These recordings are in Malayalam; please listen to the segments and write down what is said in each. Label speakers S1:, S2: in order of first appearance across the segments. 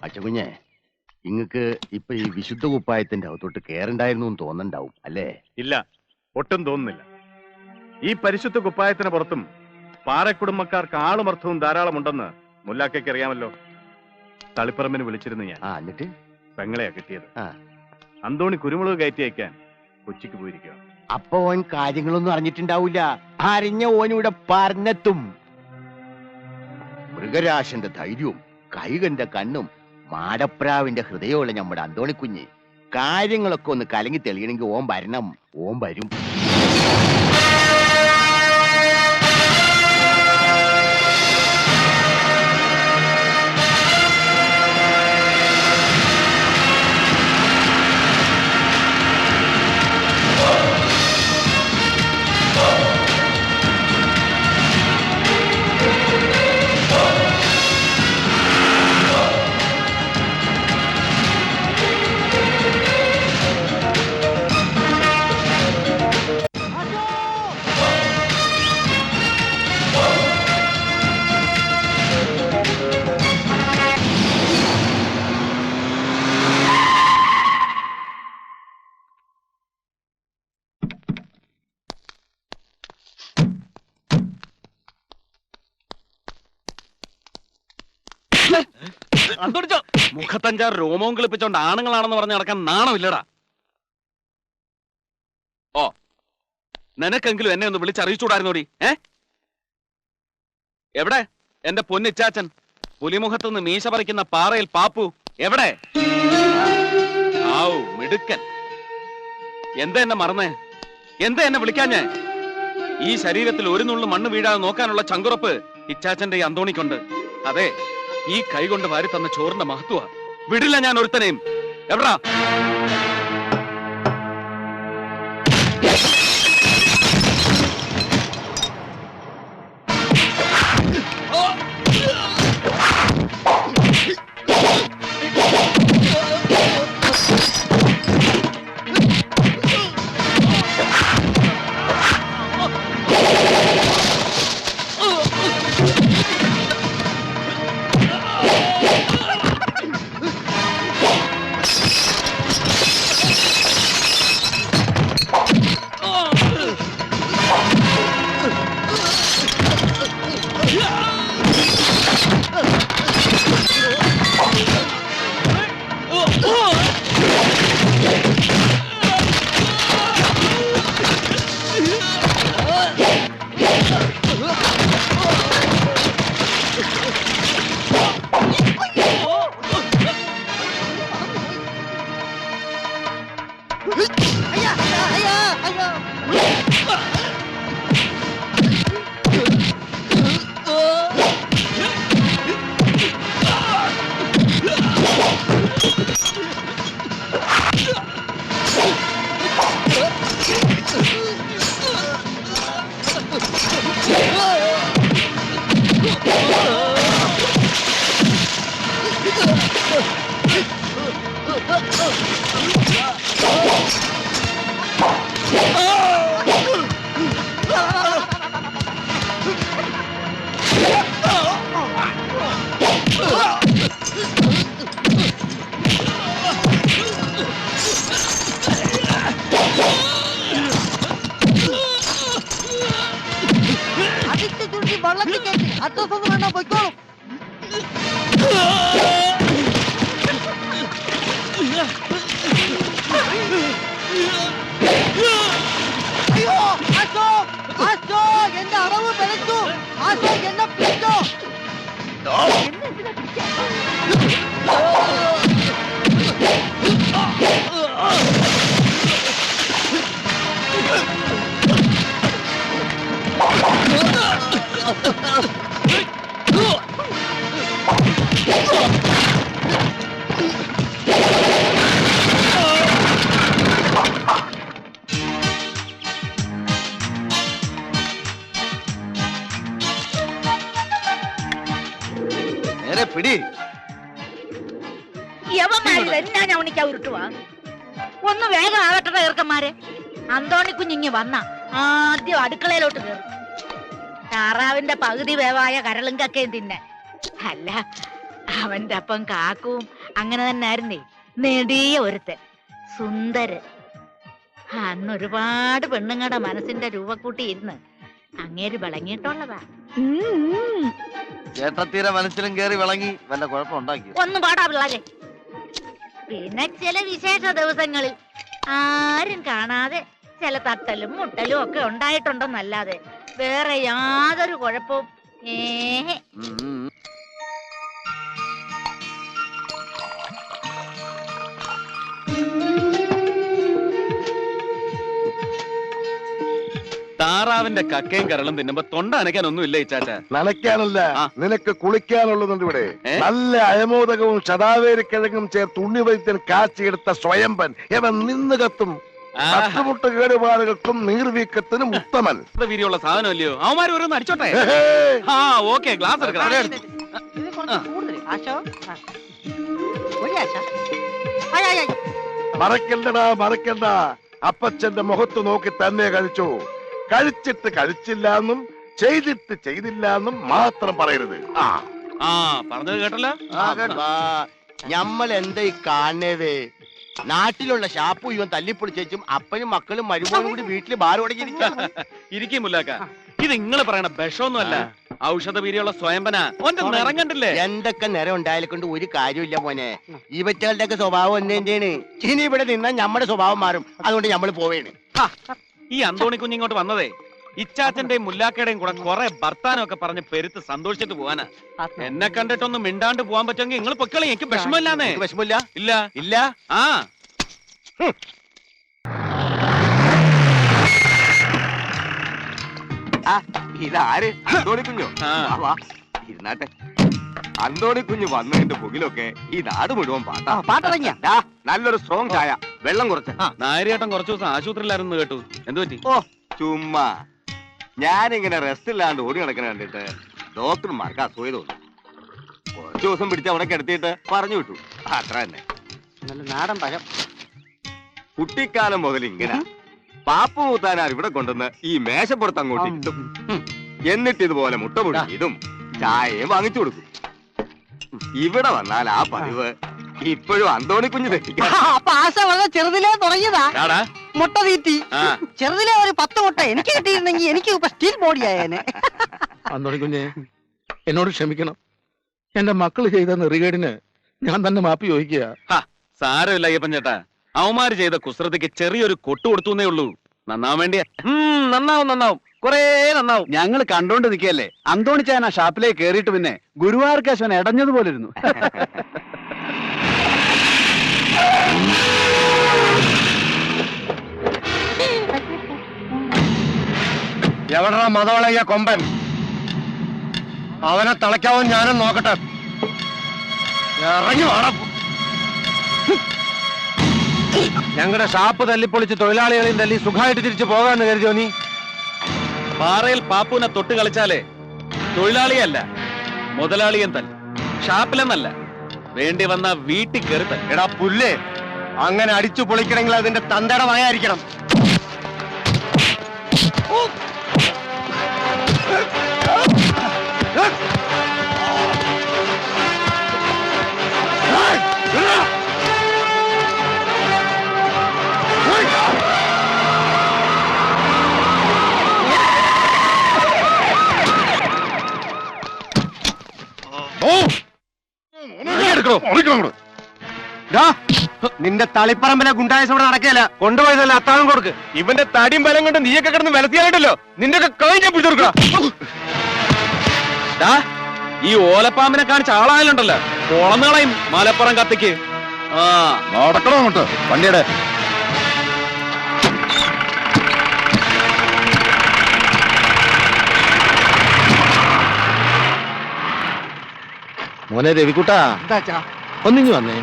S1: അച്ഛകുഞ്ഞെ, ഇങ്ങക്ക് ഇപ്പൊ ഈ വിശുദ്ധ കുപ്പായത്തിന്റെ അകത്തോട്ട് കേറണ്ടായിരുന്നു എന്ന് തോന്നണ്ടാവും അല്ലേ?
S2: ഇല്ല, ഒട്ടും തോന്നുന്നില്ല. ഈ പരിശുദ്ധ കുപ്പായത്തിന് പുറത്തും പാറക്കുടുംബക്കാർക്ക് ആളുമർത്ഥവും ധാരാളം ഉണ്ടെന്ന് മുല്ലാക്കയ്ക്ക് അറിയാമല്ലോ. തളിപ്പറമ്പിന് വിളിച്ചിരുന്നു ഞാൻ.
S1: എന്നിട്ട്
S2: പെങ്ങളെയാ കിട്ടിയത്. അന്തോണി കുരുമുളക് കയറ്റി അയക്കാൻ കൊച്ചിക്ക് പോയിരിക്കുക.
S1: അപ്പൊ ഓൻ കാര്യങ്ങളൊന്നും അറിഞ്ഞിട്ടുണ്ടാവൂല. അറിഞ്ഞ ഓനിവിടെ പറഞ്ഞെത്തും. മൃഗരാശന്റെ ധൈര്യവും കൈകന്റെ കണ്ണും മാടപ്രാവിന്റെ ഹൃദയമുള്ള നമ്മുടെ അന്തോണിക്കുഞ്ഞ് കാര്യങ്ങളൊക്കെ ഒന്ന് കലങ്ങി തെളിയണമെങ്കിൽ ഓൻ വരണം. ഓൻ വരും.
S3: മുഖത്തഞ്ചാറ് രോമവും കിളിപ്പിച്ചോണ്ട് ആണുങ്ങളാണെന്ന് പറഞ്ഞ് നടക്കാൻ നാണമില്ലടാ. ഓ, നിനക്കെങ്കിലും എന്നെ ഒന്ന് വിളിച്ചറിയിച്ചൂടായിരുന്നോടി? എവിടെ എന്റെ പൊന്നിച്ചാച്ചൻ? പുലിമുഖത്തുനിന്ന് മീശ പറിക്കുന്ന പാറയിൽ പാപ്പു എവിടെ? ആവു മിടുക്കൻ. എന്താ എന്നെ മറന്നേ? എന്താ എന്നെ വിളിക്കാഞ്ഞേ? ഈ ശരീരത്തിൽ ഒരു നുള്ളു മണ്ണ് വീഴാതെ നോക്കാനുള്ള ചങ്കുറപ്പ് ഇച്ചാച്ചന്റെ ഈ അന്തോണിക്കുണ്ട്. അതെ, ഈ കൈ കൊണ്ട് വാരി തന്ന ചോറിന്റെ മഹത്വ വിടില്ല ഞാൻ ഒരുത്തനെയും. എവിടാ?
S4: ഒന്ന് വേഗം ആവട്ടെ ചെറുക്കന്മാരെ. അന്തോണി കുഞ്ഞിങ്ങി വന്ന ആദ്യം അടുക്കളയിലോട്ട് കയറും. താറാവിന്റെ പകുതി വേവായ കരളും കക്കയും തിന്നെ. അല്ല, അവന്റെ അപ്പം കാക്കും അങ്ങനെ തന്നെ ആയിരുന്നേ. നെടിയ ഒരുത്തൻ, സുന്ദരൻ. അന്ന് ഒരുപാട് പെണ്ണുങ്ങളുടെ മനസ്സിന്റെ രൂപക്കൂട്ടി ഇരുന്ന് അങ്ങേര് വിളങ്ങിയിട്ടുള്ളതാ.
S5: ചേട്ടത്തീരെ മനസ്സിലും കേറി വിളങ്ങി വല്ല കുഴപ്പമുണ്ടാക്കി.
S4: ഒന്നും പാടാ പിള്ളാരെ. പിന്നെ ചില വിശേഷ ദിവസങ്ങളിൽ ആരും കാണാതെ ചില തട്ടലും മുട്ടലും ഒക്കെ ഉണ്ടായിട്ടുണ്ടെന്നല്ലാതെ വേറെ യാതൊരു കുഴപ്പവും
S3: താറാവിന്റെ കക്കയും കരളും തിന്നുമ്പോ തൊണ്ട അനയ്ക്കാനൊന്നും ഇല്ല ഇച്ചാച്ച.
S6: നനയ്ക്കാനല്ല,
S3: ആ.
S6: നിനക്ക് കുളിക്കാനുള്ളതുണ്ട് ഇവിടെ.
S3: ഏ?
S6: നല്ല അയമോദകവും ശതാവേരിക്കിഴങ്ങും ചേർത്ത് ഉണ്ണിവൈദ്യൻ കാച്ചിയെടുത്ത സ്വയംപൻ ഇവൻ നിന്ന് കത്തും. തട്ടുമുട്ട് കേടുപാടുകൾക്കും നീർവീക്കത്തിനും ഉത്തമൻ.
S3: വീര്യമുള്ള സാധനം അല്ലയോ? അവന്മാര് ഓരോന്ന് അടിച്ചോട്ടെ. ആ ഓക്കെ, ഗ്ലാസ് എടുക്കണം.
S6: മറക്കണ്ടടാ, മറക്കണ്ട. അപ്പച്ചന്റെ മുഖത്ത് നോക്കി തന്നെ കഴിച്ചു. കഴിച്ചിട്ട് കഴിച്ചില്ല എന്നും ചെയ്തിട്ട് ചെയ്തില്ല എന്നും മാത്രം പറയരുത്.
S3: ആ പറഞ്ഞത് കേട്ടല്ലോ.
S1: ഞമ്മൾ എന്താ ഈ കാണുന്നത്? നാട്ടിലുള്ള ഷാപ്പു ഇവൻ തല്ലിപ്പൊളിച്ചും അപ്പനും മക്കളും മരുമോനും കൂടി വീട്ടില് ബാർ തുടങ്ങിയിരിക്കും.
S3: ഇരിക്കും മുല്ലാക്ക, ഇത് നിങ്ങൾ പറയണ വിഷമൊന്നും അല്ല, ഔഷധ വീര്യമുള്ള സ്വയംപന. ഓന്റെ നിറം കണ്ടില്ലേ?
S1: എന്തൊക്കെ നിറം ഉണ്ടായാലും കൊണ്ട് ഒരു കാര്യമില്ല മോനെ. ഈ വെറ്റുകളുടെ ഒക്കെ സ്വഭാവം എന്തിനാണ്? ഇനി ഇവിടെ നിന്നാൽ നമ്മുടെ സ്വഭാവം മാറും. അതുകൊണ്ട് നമ്മൾ പോവേണ്.
S3: ഈ അന്തോണി കുഞ്ഞിങ്ങോട്ട് വന്നതേ ഇച്ചാച്ചന്റെയും മുല്ലാക്കയുടെയും കൂടെ കുറെ വർത്താനം ഒക്കെ പറഞ്ഞ് പെരുത്ത് സന്തോഷിച്ചിട്ട് പോവാനാ. എന്നെ കണ്ടിട്ടൊന്നും മിണ്ടാണ്ട് പോവാൻ പറ്റുമെങ്കിൽ നിങ്ങൾ പൊക്കളി. എനിക്ക് വിഷമമില്ലാന്നേ.
S1: വിഷമില്ല?
S3: ഇല്ല
S1: ഇല്ല.
S3: ആ
S5: ഇതാര്? അന്തോണി കുഞ്ഞോ?
S3: ആ.
S5: ഇരുന്നാട്ടെ. അന്തോണി കുഞ്ഞ് വന്നതിന്റെ പുകിലൊക്കെ ഈ നാട് മുഴുവൻ
S1: പാട്ടിറങ്ങിയ
S5: നല്ലൊരു സ്ട്രോങ് ചായ, വെള്ളം കുറച്ച്.
S3: നായരിയേട്ടൻ കുറച്ചു ദിവസം ആശുപത്രിയിലായിരുന്നു കേട്ടു. എന്തു പറ്റി?
S5: ഓ ചുമ്മാ ഞാനിങ്ങനെ റെസ്റ്റ് ഇല്ലാണ്ട് ഓടി നടക്കണ കണ്ടിട്ട് ഡോക്ടർമാർക്ക് അസൂയ തോന്നി. കുറച്ചു ദിവസം പിടിച്ച് അവിടെ കിടത്തിയിട്ട് പറഞ്ഞു വിട്ടു. അത്ര തന്നെ.
S1: നല്ല നാടൻ പഴം.
S5: കുട്ടിക്കാലം മുതൽ ഇങ്ങനെ പാപ്പു മൂത്താനാർ ഇവിടെ കൊണ്ടുവന്ന് ഈ മേശപ്പുറത്ത് അങ്ങോട്ട് ഇട്ടും, എന്നിട്ട് ഇതുപോലെ മുട്ട പൊടിയതും ചായയും വാങ്ങിച്ചു കൊടുക്കും. ഇവിടെ വന്നാൽ ആ പതിവ് ഇപ്പോഴും അന്തോണി കുഞ്ഞ് തെറ്റിക്കാം.
S7: അപ്പൊ ആശ വളരെ ചെറുതിലേ തുടങ്ങിയതാ
S3: ആടാ.
S7: മുട്ട തീറ്റി.
S3: ആ.
S7: ചെറുതിലെ ഒരു 10 മുട്ട എനിക്ക് കിട്ടിയിരുന്നെങ്കിൽ എനിക്ക് ഇപ്പൊ സ്റ്റീൽ ബോഡി ആയേനെ.
S8: അന്തോണി കുഞ്ഞെ, എന്നോട് ക്ഷമിക്കണം. എന്റെ മക്കള് ചെയ്ത നെറികേടിന് ഞാൻ തന്നെ മാപ്പി ചോദിക്കുക.
S3: സാരമില്ല അയ്യപ്പൻ ചേട്ടാ, അവന്മാര് ചെയ്ത കുസൃതിക്ക് ചെറിയൊരു കൊട്ടു കൊടുത്തുന്നേ ഉള്ളൂ. നന്നാവാൻ വേണ്ടിയാ.
S5: നന്നാവും നന്നാവും, കൊറേ നന്നാവും.
S9: ഞങ്ങൾ കണ്ടോണ്ട് നിൽക്കല്ലേ. അന്തോണിച്ചാൻ ആ ഷാപ്പിലേക്ക് കേറിയിട്ട് പിന്നെ ഗുരുവായൂർ കേശവൻ ഇടഞ്ഞതുപോലെ ഇരുന്നു.
S6: എവിടാ മതവളയ്യ കൊമ്പൻ? അവനെ തളയ്ക്കാവോ ഞാനും നോക്കട്ടെ. ഇറങ്ങി വേണം. ഞങ്ങളുടെ ഷാപ്പ് തല്ലിപ്പൊളിച്ച് തൊഴിലാളികളെയും തല്ലി സുഖമായിട്ട് തിരിച്ചു പോകാന്ന് കരുതിയോ നീ?
S3: പാറയിൽ പാപ്പുനെ തൊട്ട് കളിച്ചാലേ തൊഴിലാളിയല്ല മുതലാളിയും തല്ല, ഷാപ്പിലെന്നല്ല, വേണ്ടി വന്ന വീട്ടിൽ കയറി തല്ല.
S6: എടാ പുല്ലേ, അങ്ങനെ അടിച്ചു പൊളിക്കണമെങ്കിൽ അതിന്റെ തന്തയുടെ വായായിരിക്കണം. നിന്റെ തളിപ്പറമ്പിലെ ഗുണ്ടായസം ഇവിടെ നടക്കുകയല്ല. കൊണ്ടുപോയതല്ല അത്താഴം കൊടുക്ക്. ഇവന്റെ തടിയും ബലം കൊണ്ട് നീയൊക്കെ കിടന്ന് വിലത്തിയായിട്ടല്ലോ. നിന്റെ ഒക്കെ കഴിഞ്ഞ പിടിച്ചെടുക്കുക.
S3: ഈ ഓലപ്പാമ്പിനെ കാണിച്ച ആളായാലുണ്ടല്ലോ, പൊളന്നുകളയും മലപ്പുറം കത്തിക്ക്. ആ
S6: നടക്കണോ അങ്ങോട്ട് വണ്ടിയുടെ?
S8: മോനെ രവിക്കുട്ടാ, ഒന്നിങ്ങി വന്നേ.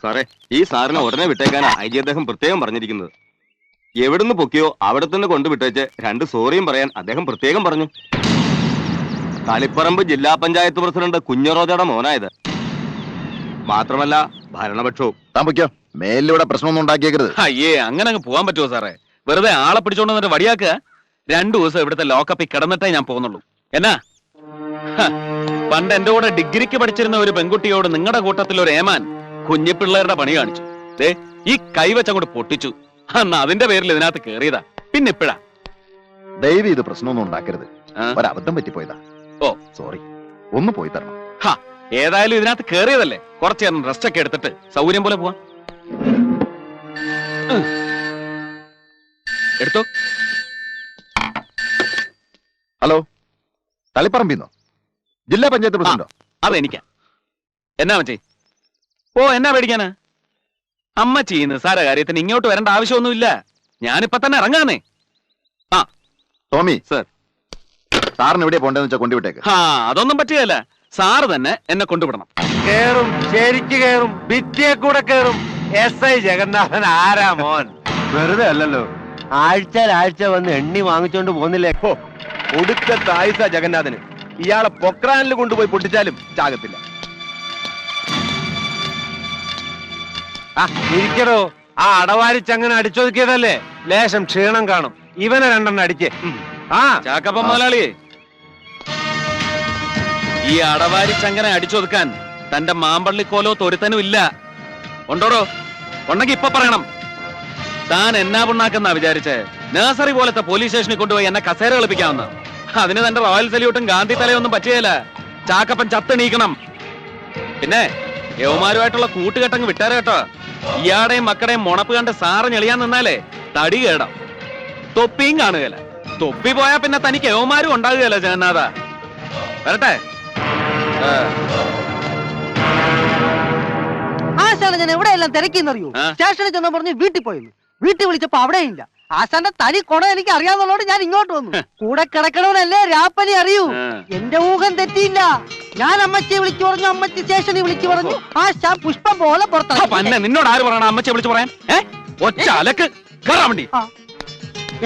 S5: സാറേ, ഈ സാറിനെ ഉടനെ വിട്ടേക്കാനാ ഐ.ജി. അദ്ദേഹം പ്രത്യേകം പറഞ്ഞിരിക്കുന്നത്. എവിടുന്ന് പൊക്കിയോ അവിടെ തന്നെ കൊണ്ടുവിട്ടേച്ച് 2 സോറിയും പറയാൻ അദ്ദേഹം പ്രത്യേകം പറഞ്ഞു. തളിപ്പറമ്പ് ജില്ലാ പഞ്ചായത്ത് പ്രസിഡന്റ് കുഞ്ഞറോജയുടെ മോനായത്. മാത്രമല്ല ഭരണപക്ഷവും.
S9: താൻ പൊയ്ക്കോ, മേലിലൂടെ പ്രശ്നമൊന്നും ഉണ്ടാക്കിയേക്കരുത്.
S3: അയ്യേ അങ്ങനെ അങ്ങ് പോകാൻ പറ്റുമോ സാറേ? വെറുതെ ആളെ പിടിച്ചോണ്ട് വന്നിട്ട് വടിയാക്കുക. 2 ദിവസം ഇവിടുത്തെ ലോക്കപ്പിൽ കിടന്നിട്ടേ ഞാൻ പോകുന്നുള്ളൂ. എന്നാ പണ്ട് എന്റെ കൂടെ ഡിഗ്രിക്ക് പഠിച്ചിരുന്ന ഒരു പെൺകുട്ടിയോട് നിങ്ങളുടെ കൂട്ടത്തിൽ ഒരു ഏമാൻ കുഞ്ഞിപ്പിള്ളേരുടെ പണി കാണിച്ചു. ദേ ഈ കൈവച്ചങ്ങോട്ട് പൊട്ടിച്ചു. അന്ന് അതിന്റെ പേരിൽ ഇതിനകത്ത് കേറിയതാ. പിന്നെ ഇപ്പഴാ.
S9: ദയവ് ഇത് പ്രശ്നമൊന്നും ഉണ്ടാക്കരുത്.
S3: ആ.
S9: ഒരബദ്ധം പറ്റിപ്പോയതാ.
S3: ഓ
S9: സോറി, ഒന്ന് പോയി തരണം.
S3: ഏതായാലും ഇതിനകത്ത് കേറിയതല്ലേ, കുറച്ചു നേരം റെസ്റ്റ് ഒക്കെ എടുത്തിട്ട് സൗകര്യം പോലെ പോവാം. എടുത്തോ.
S9: ഹലോ, തളിപ്പറമ്പിന്നോ? ജില്ലാ പഞ്ചായത്ത് പ്രസിഡന്റോ?
S3: അതെനിക്കാ. എന്നാ മച്ചി? ഓ എന്നാ പേടിക്കാനാ? അമ്മച്ചി നിസ്സാര കാര്യത്തിന് ഇങ്ങോട്ട് വരേണ്ട ആവശ്യമൊന്നുമില്ല. ഞാനിപ്പൊ തന്നെ ഇറങ്ങാന്നേ.
S9: ടോമി സർ, സാറിന് എവിടെയാ പോണ്ടെന്ന് വെച്ചാൽ കൊണ്ടുവിട്ടേക്ക്.
S3: അതൊന്നും പറ്റുകയല്ല. സാറ് തന്നെ എന്നെ കൊണ്ടുവിടണം.
S10: കേറും, ശരിക്ക് കേറും, ഭിത്തിയെ കൂടെ കേറും. SI ജഗന്നാഥൻ ആരാ മോൻ? വെറുതെ അല്ലല്ലോ, ആഴ്ച വന്ന് എണ്ണി വാങ്ങിച്ചോണ്ട് പോന്നില്ലേ.
S2: ഒടുക്കത്തെ ആയുസ ജഗന്നാഥന്. ഇയാളെ പൊക്രാനിൽ കൊണ്ടുപോയി പൊട്ടിച്ചാലും ചാകത്തില്ല.
S10: ഇരിക്കടോ, ആ അടവാരിച്ചങ്ങനെ അടിച്ചൊതുക്കിയതല്ലേ, ലേശം ക്ഷീണം കാണും. ഇവനെ 2 അടിക്കേ.
S3: ചാക്കപ്പ മുതലാളിയെ, ഈ അടവാരി ചങ്ങനെ അടിച്ചൊതുക്കാൻ തന്റെ മാമ്പള്ളിക്കോലോ തൊരുത്തനും ഇല്ല. ഉണ്ടോടോ? ഉണ്ടെങ്കി ഇപ്പൊ പറയണം. താൻ എന്നാ പുണ്ണാക്കെന്നാ വിചാരിച്ചേ? നഴ്സറി പോലത്തെ പോലീസ് സ്റ്റേഷനിൽ കൊണ്ടുപോയി എന്നെ കസേര കളിപ്പിക്കാമെന്ന്. അതിന് തന്റെ റോയൽ സല്യൂട്ടും ഗാന്ധി തലയൊന്നും പറ്റുകയില്ല. ചാക്കപ്പൻ ചത്തെണീക്കണം. പിന്നെ യവമാരുമായിട്ടുള്ള കൂട്ടുകെട്ടങ്ങ് വിട്ടാരെ കേട്ടോ. ഇയാടെയും മക്കടെയും മുണപ്പ് കണ്ട് സാറ് ഞെളിയാൻ നിന്നാലേ തടി കേടാം. തൊപ്പിയും കാണുകയില്ല. തൊപ്പി പോയാ പിന്നെ തനിക്ക് യവമാരും ഉണ്ടാകുകയല്ല ജഗന്നാഥ. വരട്ടെ.
S7: ആശാനെ ഞാൻ എവിടെയെല്ലാം തിരക്കിന്നറിയൂ. സ്റ്റേഷനിൽ ചെന്ന് പറഞ്ഞ് വീട്ടിൽ പോയിരുന്നു. വീട്ടിൽ വിളിച്ചപ്പോ അവിടെ ഇല്ല. ആശാന്റെ തനി കൊട എനിക്ക് അറിയാവുന്നതോട് ഞാൻ ഇങ്ങോട്ട് വന്നു. കൂടെ കിടക്കണവനല്ലേ രാപ്പനി അറിയൂ. എന്റെ ഊഹം തെറ്റിയില്ല. ഞാൻ അമ്മച്ചിയെ വിളിച്ചു പറഞ്ഞു, അമ്മച്ചി സ്റ്റേഷനിൽ വിളിച്ചു പറഞ്ഞു. ആശാൻ പുഷ്പം പോലെ പുറത്തിറങ്ങി.
S3: നിന്നോട് ആര് പറയണം അമ്മച്ചിയെ വിളിച്ചു പറയാൻ? ഒറ്റ അലക്ക് കയറാൻ വേണ്ടി.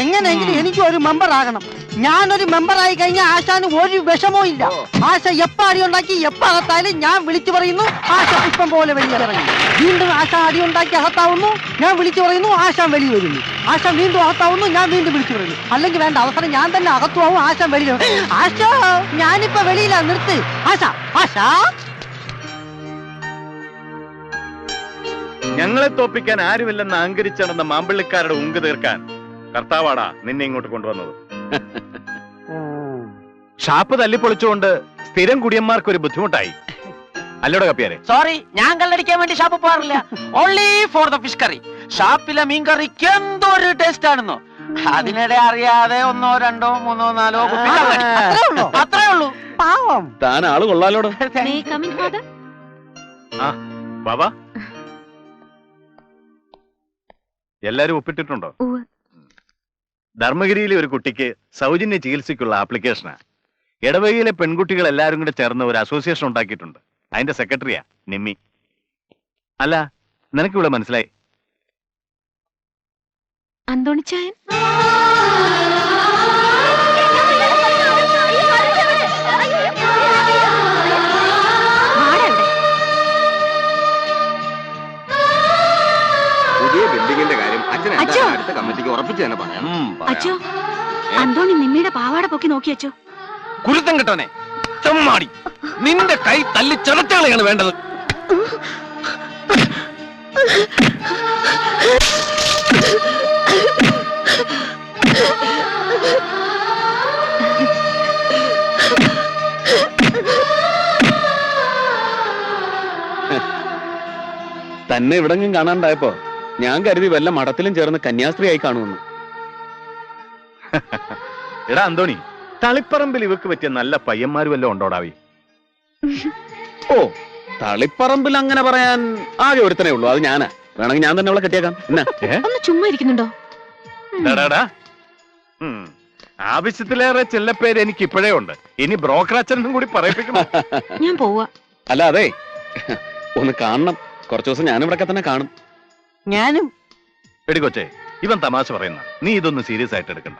S7: എങ്ങനെയെങ്കിലും എനിക്ക് ഒരു മെമ്പർ ആകണം. ഞാനൊരു മെമ്പർ ആയി കഴിഞ്ഞാൽ ആശാന് ഒരു വിഷമവും ഇല്ല. ആശ എപ്പ അടി ഉണ്ടാക്കി എപ്പ അകത്തായാലും ഞാൻ വിളിച്ചു പറയുന്നു, ആശ പുഷ്പം പോലെ വെളിയിലിറങ്ങി. വീണ്ടും ആശ അടി ഉണ്ടാക്കി അകത്താവുന്നു, ഞാൻ വിളിച്ചു പറയുന്നു, ആശാൻ വെളി വരുന്നു. ആശാൻ വീണ്ടും അകത്താവുന്നു, ഞാൻ വീണ്ടും വിളിച്ചു പറയുന്നു. അല്ലെങ്കിൽ വേണ്ട, അവസരം ഞാൻ തന്നെ അകത്തുവാവും, ആശാൻ വെളിയിൽ. ആശ ഞാനിപ്പോ വെളിയിലാ, നിർത്ത്. ആശ ആശ
S2: ഞങ്ങളെ തോപ്പിക്കാൻ ആരുമില്ലെന്ന് അഹങ്കരിച്ചടന്ന മാമ്പള്ളിക്കാരുടെ ഉങ്ക് തീർക്കാൻ കർത്താവാടാ നിന്നെ ഇങ്ങോട്ട് കൊണ്ടുവന്നത്. ഷാപ്പ് തല്ലിപ്പൊളിച്ചുകൊണ്ട് സ്ഥിരം കുടിയന്മാർക്ക് ഒരു ബുദ്ധിമുട്ടായി. അല്ലോടെ കപ്പിയാരെ?
S7: സോറി, ഞാൻ കല്ലടിക്കാൻ വേണ്ടി ഷാപ്പ് പോകാറില്ല. Only for the fish curry. ഷാപ്പിലെ മീൻ കറിക്ക് എന്തോ ഒരു ടേസ്റ്റ് ആണെന്നോ. അതിനിടെ അറിയാതെ 1, 2, 3, 4 അത്രേ ഉള്ളൂ. പാവം
S3: താൻ ആള് കൊള്ളാലോടോ.
S2: ബാബാ, എല്ലാരും ഒപ്പിട്ടിട്ടുണ്ടോ? ധർമ്മഗിരിയിലെ ഒരു കുട്ടിക്ക് സൗജന്യ ചികിത്സയ്ക്കുള്ള ആപ്ലിക്കേഷനാ. ഇടവകയിലെ പെൺകുട്ടികൾ എല്ലാവരും കൂടെ ചേർന്ന് ഒരു അസോസിയേഷൻ ഉണ്ടാക്കിയിട്ടുണ്ട്. അതിന്റെ സെക്രട്ടറിയാ നിമ്മി. അല്ല, നിനക്കിവിടെ മനസ്സിലായി?
S4: അന്തോണിച്ചായൻ
S5: പുതിയ ബിൽഡിങ്ങിന്റെ കാര്യം അച്ഛൻ അടുത്ത കമ്മിറ്റിക്ക് ഉറപ്പിച്ചു തന്നെ പറയാം.
S4: അച്ഛോ, അന്തോണി നിമ്മിയുടെ പാവാട പൊക്കി നോക്കി അച്ഛോ.
S3: കുരുത്തം കിട്ടവനെ, ചെമ്മാടി, നിന്റെ കൈ തല്ലി ചെറുത്തകളെയാണ് വേണ്ടത്. തന്നെ ഇവിടെങ്ങും കാണാണ്ടായപ്പോ ഞാൻ കരുതി വല്ല മഠത്തിലും ചേർന്ന് കന്യാസ്ത്രീയായി കാണുമെന്ന്.
S2: എടാ അന്തോണി, തളിപ്പറമ്പിൽ ഇവക്ക് പറ്റിയ നല്ല പയ്യന്മാര് വല്ലതും ഉണ്ടോടാവി?
S3: ഓ, തളിപ്പറമ്പിൽ അങ്ങനെ പറയാൻ ആകെ ഒരുത്തനേ ഉള്ളൂ, അത് ഞാനാ. വേണമെങ്കിൽ ഞാൻ തന്നെ അവളെ കെട്ടിയേക്കാം.
S4: ഒന്ന് ചുമ്മാ ഇരിക്കുന്നുണ്ടോ?
S2: ആവശ്യത്തിലേറെ ചെല്ലപ്പേര് എനിക്ക് ഇപ്പോഴേ ഉണ്ട്. ഇനി ബ്രോക്കർ അച്ഛനും കൂടി പറയിപ്പിക്കണം.
S4: ഞാൻ പോവാ.
S3: അല്ല, അതെ, ഒന്ന് കാണണം. കുറച്ചു ദിവസം ഞാനിവിടൊക്കെ തന്നെ കാണും.
S7: ഞാനും.
S2: എടി കൊച്ചേ, ഇവൻ തമാശ പറയുന്ന, നീ ഇതൊന്നും സീരിയസ് ആയിട്ട് എടുക്കണ്ട.